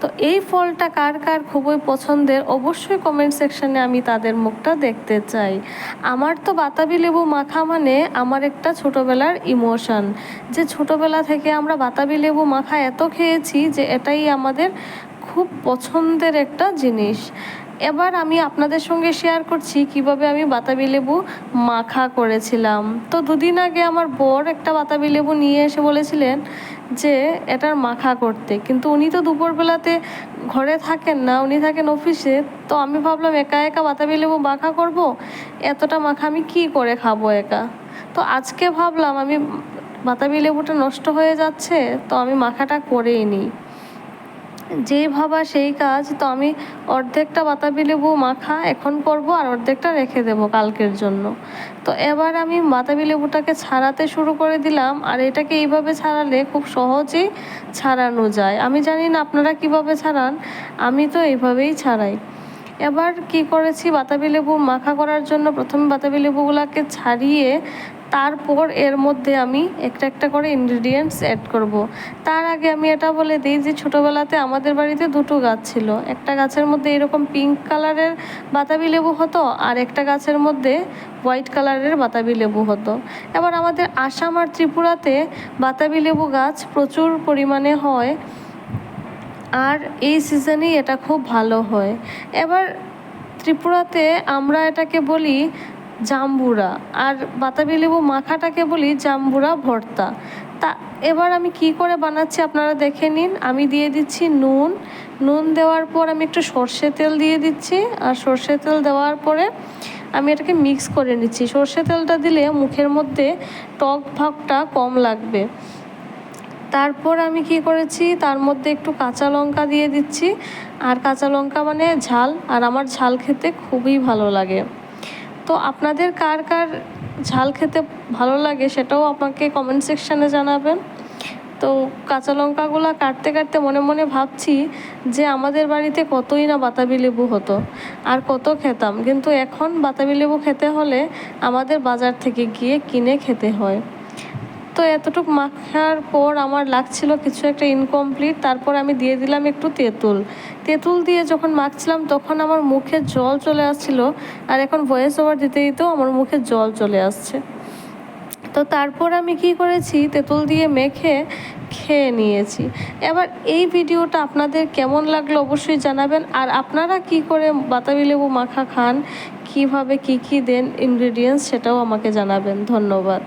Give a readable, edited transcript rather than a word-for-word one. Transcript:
তো এই ফলটা কার কার খুবই পছন্দের অবশ্যই কমেন্ট সেকশানে আমি তাদের মুখটা দেখতে চাই। আমার তো বাতাবি লেবু মাখা মানে আমার একটা ছোটোবেলার ইমোশন, যে ছোটোবেলা থেকে আমরা বাতাবি লেবু মাখা এত খেয়েছি যে এটাই আমাদের খুব পছন্দের একটা জিনিস। এবার আমি আপনাদের সঙ্গে শেয়ার করছি কিভাবে আমি বাতাবি লেবু মাখা করেছিলাম। তো দুদিন আগে আমার বর একটা বাতাবি লেবু নিয়ে এসে বলেছিলেন যে এটার মাখা করতে, কিন্তু উনি তো দুপুরবেলাতে ঘরে থাকেন না, উনি থাকেন অফিসে। তো আমি ভাবলাম একা একা বাতাবি লেবু মাখা করব, এতটা মাখা আমি কী করে খাবো একা। তো আজকে ভাবলাম আমি বাতাবি লেবুটা নষ্ট হয়ে যাচ্ছে, তো আমি মাখাটা করেই নিই। যেই ভাবা সেই কাজ। তো আমি অর্ধেকটা বাতাবি লেবু মাখা এখন করব আর অর্ধেকটা রেখে দেব কালকের জন্য। তো এবার আমি বাতাবি লেবুটাকে ছাড়াতে শুরু করে দিলাম, আর এটাকে এইভাবে ছাড়ালে খুব সহজেই ছাড়ানো যায়। আমি জানি না আপনারা কিভাবে ছাড়ান, আমি তো এইভাবেই ছাড়াই। এবার কি করেছি, বাতাবি লেবু মাখা করার জন্য প্রথমে বাতাবি লেবুগুলোকে ছাড়িয়ে তারপর এর মধ্যে আমি একটা একটা করে ইনগ্রিডিয়েন্টস অ্যাড করব। তার আগে আমি এটা বলে দিই যে ছোটোবেলাতে আমাদের বাড়িতে দুটো গাছ ছিল। একটা গাছের মধ্যে এরকম পিঙ্ক কালারের বাতাবি লেবু হতো, আর একটা গাছের মধ্যে হোয়াইট কালারের বাতাবি লেবু হতো। এবার আমাদের আসাম আর ত্রিপুরাতে বাতাবি লেবু গাছ প্রচুর পরিমাণে হয়, আর এই সিজনেই এটা খুব ভালো হয়। এবার ত্রিপুরাতে আমরা এটাকে বলি জাম্বুরা, আর বাতাবি লেবু মাখাটাকে বলি জাম্বুরা ভর্তা। তা এবার আমি কি করে বানাচ্ছি আপনারা দেখে নিন। আমি দিয়ে দিচ্ছি নুন দেওয়ার পর আমি একটু সর্ষে তেল দিয়ে দিচ্ছি, আর সর্ষে তেল দেওয়ার পরে আমি এটাকে মিক্স করে নিচ্ছি। সর্ষে তেলটা দিলে মুখের মধ্যে টক ভাবটা কম লাগবে। তারপর আমি কি করেছি, তার মধ্যে একটু কাঁচা লঙ্কা দিয়ে দিচ্ছি, আর কাঁচা লঙ্কা মানে ঝাল, আর আমার ঝাল খেতে খুবই ভালো লাগে। তো আপনাদের কার কার ঝাল খেতে ভালো লাগে সেটাও আমাকে কমেন্ট সেকশানে জানাবেন। তো কাঁচা লঙ্কাগুলো কাটতে কাটতে মনে মনে ভাবছি যে আমাদের বাড়িতে কতই না বাতাবি লেবু হতো আর কত খেতাম, কিন্তু এখন বাতাবি লেবু খেতে হলে আমাদের বাজার থেকে গিয়ে কিনে খেতে হয়। তো এতটুকু মাখার পর আমার লাগছিল কিছু একটা ইনকমপ্লিট। তারপর আমি দিয়ে দিলাম একটু তেঁতুল দিয়ে যখন মাখছিলাম তখন আমার মুখে জল চলে আসছিল, আর এখন ভয়েস ওভার দিতে দিতেও আমার মুখে জল চলে আসছে। তো তারপর আমি কি করেছি, তেঁতুল দিয়ে মেখে খেয়ে নিয়েছি। এবার এই ভিডিওটা আপনাদের কেমন লাগলো অবশ্যই জানাবেন, আর আপনারা কি করে বাতাবি লেবু মাখা খান, কিভাবে কি দেন ইনগ্রিডিয়েন্টস, সেটাও আমাকে জানাবেন। ধন্যবাদ।